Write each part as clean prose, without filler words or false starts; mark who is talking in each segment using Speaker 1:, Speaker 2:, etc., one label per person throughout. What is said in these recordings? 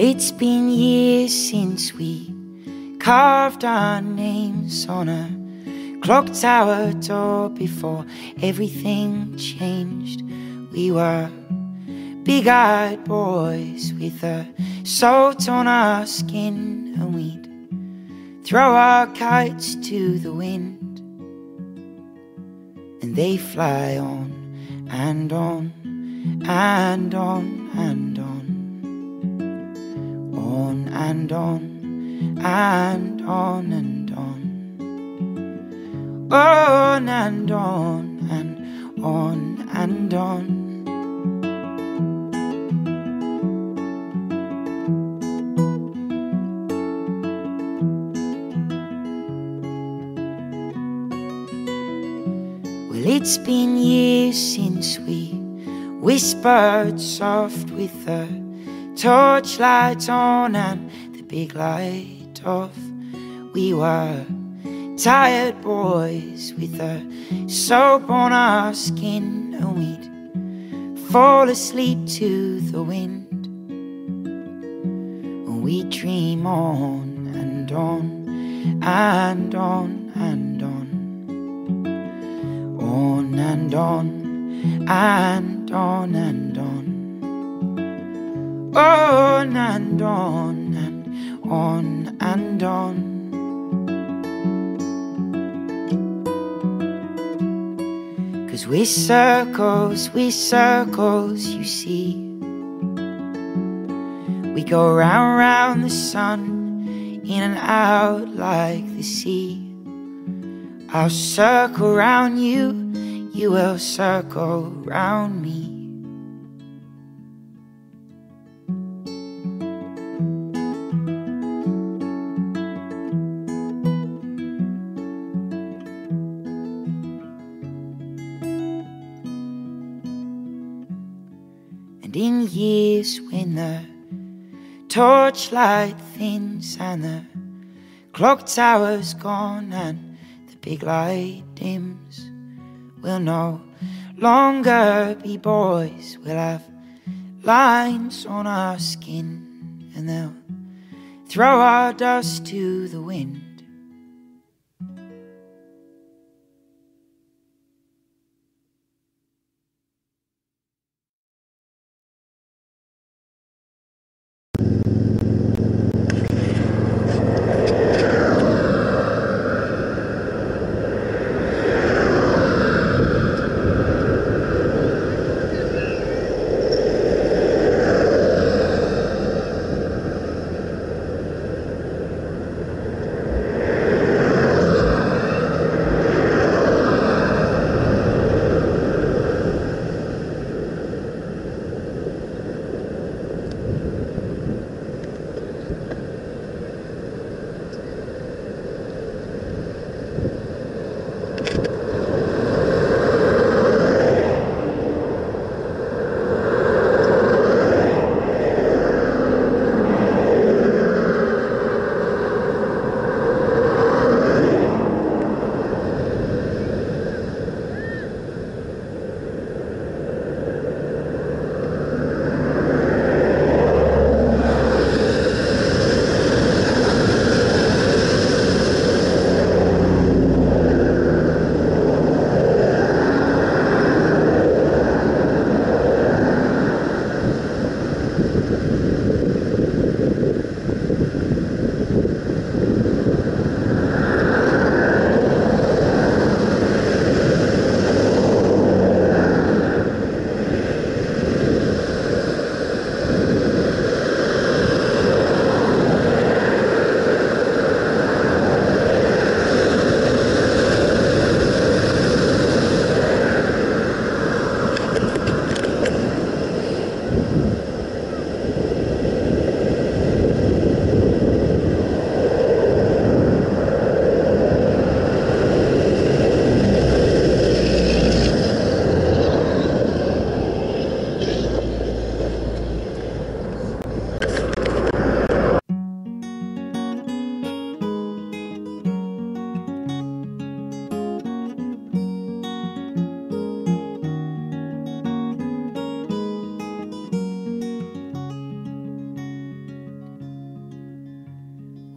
Speaker 1: It's been years since we carved our names on a clock tower door before everything changed. We were big-eyed boys with a salt on our skin, and we'd throw our kites to the wind, and they fly on and on and on and on. On and on and on and on. On and on and on and on. Well, it's been years since we whispered soft with the torchlight on and the big light off. We were tired boys with the soap on our skin, and we'd fall asleep to the wind, and we'd dream on and on and on and on. On and on and on and on. On and on and on and on. 'Cause we're circles, you see. We go round, round the sun, in and out like the sea. I'll circle round you, you will circle round me. And in years when the torchlight thins and the clock tower's gone and the big light dims, we'll no longer be boys. We'll have lines on our skin, and they'll throw our dust to the wind.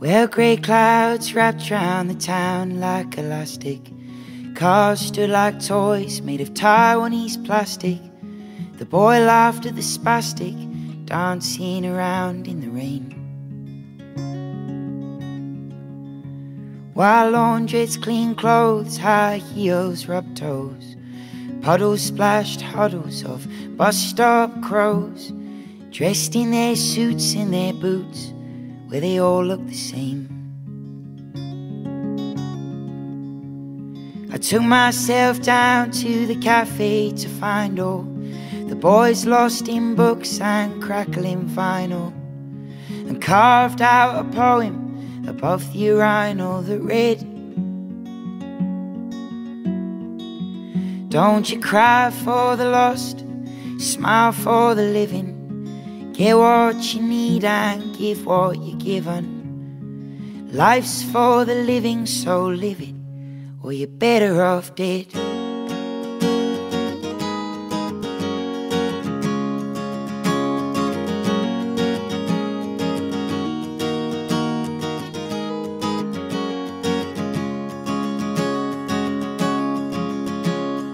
Speaker 1: Well, grey clouds wrapped round the town like elastic. Cars stood like toys made of Taiwanese plastic. The boy laughed at the spastic, dancing around in the rain. While laundrettes clean clothes, high heels rub toes. Puddles splashed huddles of bus stop crows, dressed in their suits and their boots, where they all look the same. I took myself down to the cafe to find all the boys lost in books and crackling vinyl, and carved out a poem above the urinal that read, don't you cry for the lost, smile for the living. Get what you need and give what you're given. Life's for the living, so live it, or you're better off dead.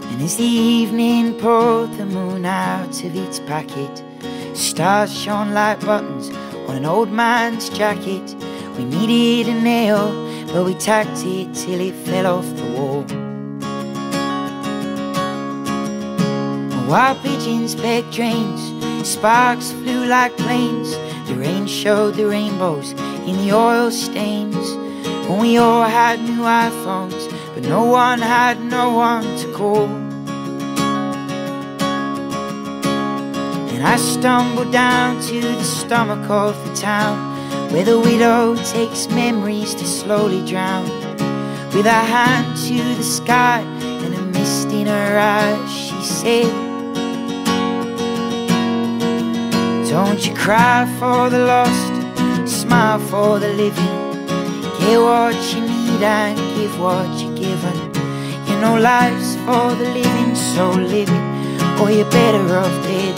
Speaker 1: And as the evening poured the moon out of its packet, stars shone like buttons on an old man's jacket. We needed a nail, but we tacked it till it fell off the wall. And while pigeons pecked drains, sparks flew like planes. The rain showed the rainbows in the oil stains. When we all had new iPhones, but no one had no one to call. And I stumbled down to the stomach of the town, where the widow takes memories to slowly drown. With her hand to the sky and a mist in her eyes, she said, don't you cry for the lost, smile for the living. Get what you need and give what you're given. You know life's for the living, so live it, or you're better off dead.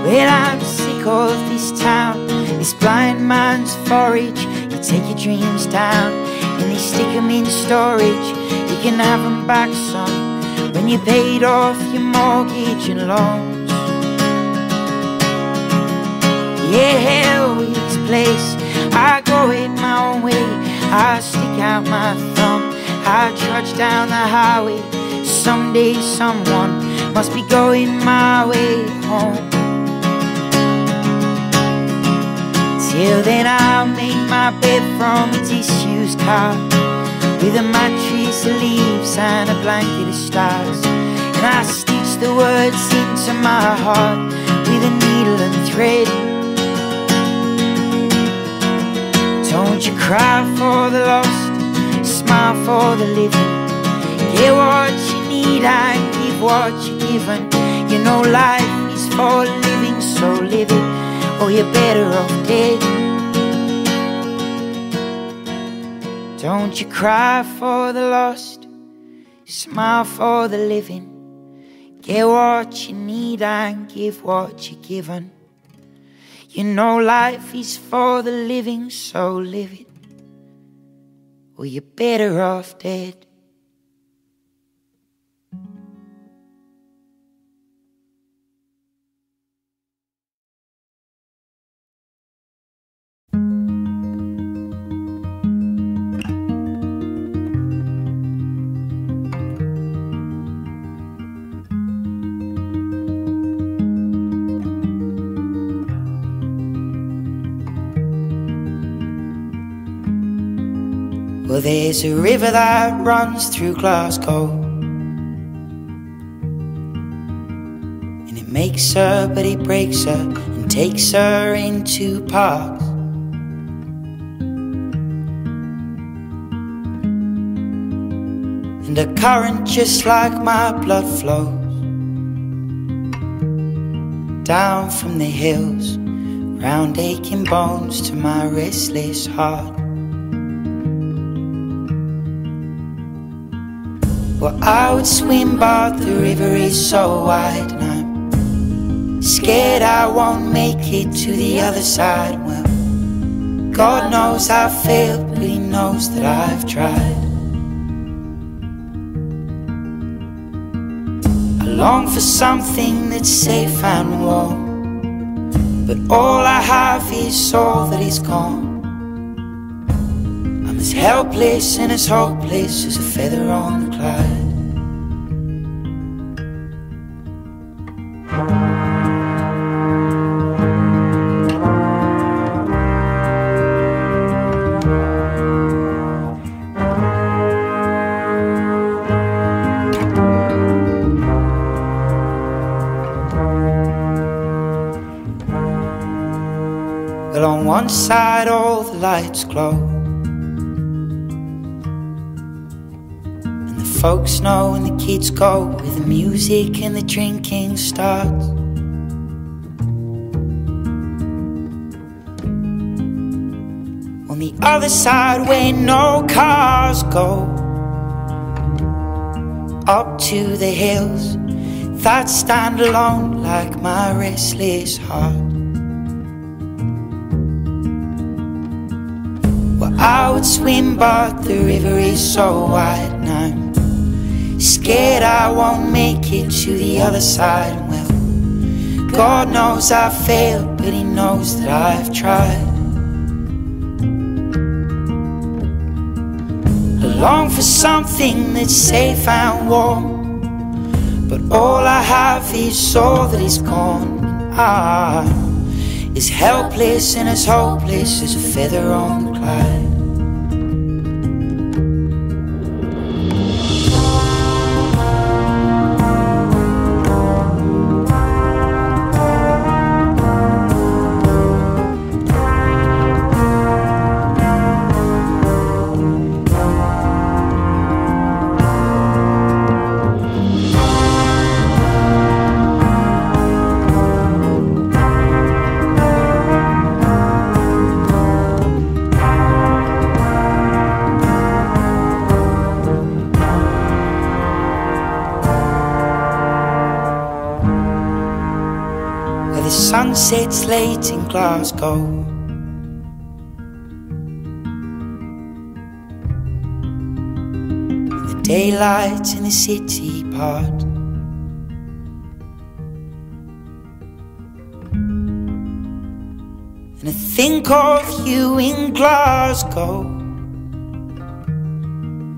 Speaker 1: Well, I'm sick of this town, this blind man's forage. You take your dreams down and they stick them in storage. You can have them back, son, when you paid off your mortgage and loans. Yeah, hell with this place, I go it my own way. I stick out my thumb, I trudge down the highway. Someday someone must be going my way home. Till then I'll make my bed from a disused car, with a mattress of leaves and a blanket of stars. And I stitch the words into my heart with a needle and thread. Don't you cry for the lost, smile for the living. Get what you need and give what you're given. You know life is for living, so live it, or you're better off dead. Don't you cry for the lost, smile for the living. Get what you need and give what you're given. You know life is for the living, so live it, or you're better off dead. Well, there's a river that runs through Glasgow, and it makes her, but it breaks her, and takes her into parks. And a current just like my blood flows down from the hills, round aching bones to my restless heart. Well, I would swim, but the river is so wide, and I'm scared I won't make it to the other side. Well, God knows I've failed, but He knows that I've tried. I long for something that's safe and warm, but all I have is all that is gone. I'm as helpless and as hopeless as a feather on the cloud. Well, on one side all the lights glow, and the folks know and the kids go where the music and the drinking starts. On the other side where no cars go, up to the hills that stand alone like my restless heart. Well, I would swim, but the river is so wide, and I'm scared I won't make it to the other side. Well, God knows I've failed, but He knows that I've tried. I long for something that's safe and warm, but all I have is all that is gone. I'm as helpless and as hopeless as a feather on the cloud. The sun sets late in Glasgow, the daylight in the city part. And I think of you in Glasgow,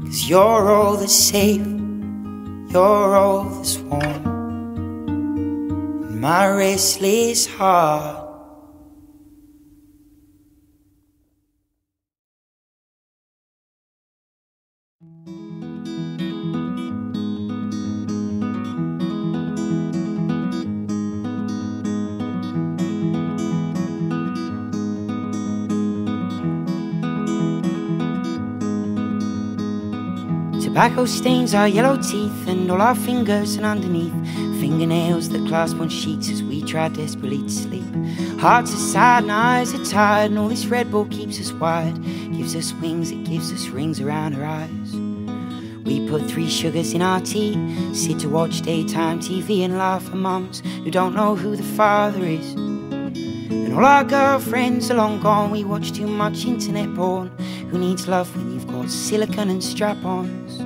Speaker 1: 'cause you're all that's safe, you're all that's warm, my restless heart. Tobacco stains our yellow teeth and all our fingers, and underneath fingernails that clasp on sheets as we try desperately to sleep. Hearts are sad and eyes are tired, and all this Red Bull keeps us wide. Gives us wings, it gives us rings around our eyes. We put 3 sugars in our tea, sit to watch daytime TV and laugh at mums who don't know who the father is. And all our girlfriends are long gone, we watch too much internet porn. Who needs love when you've got silicone and strap-ons?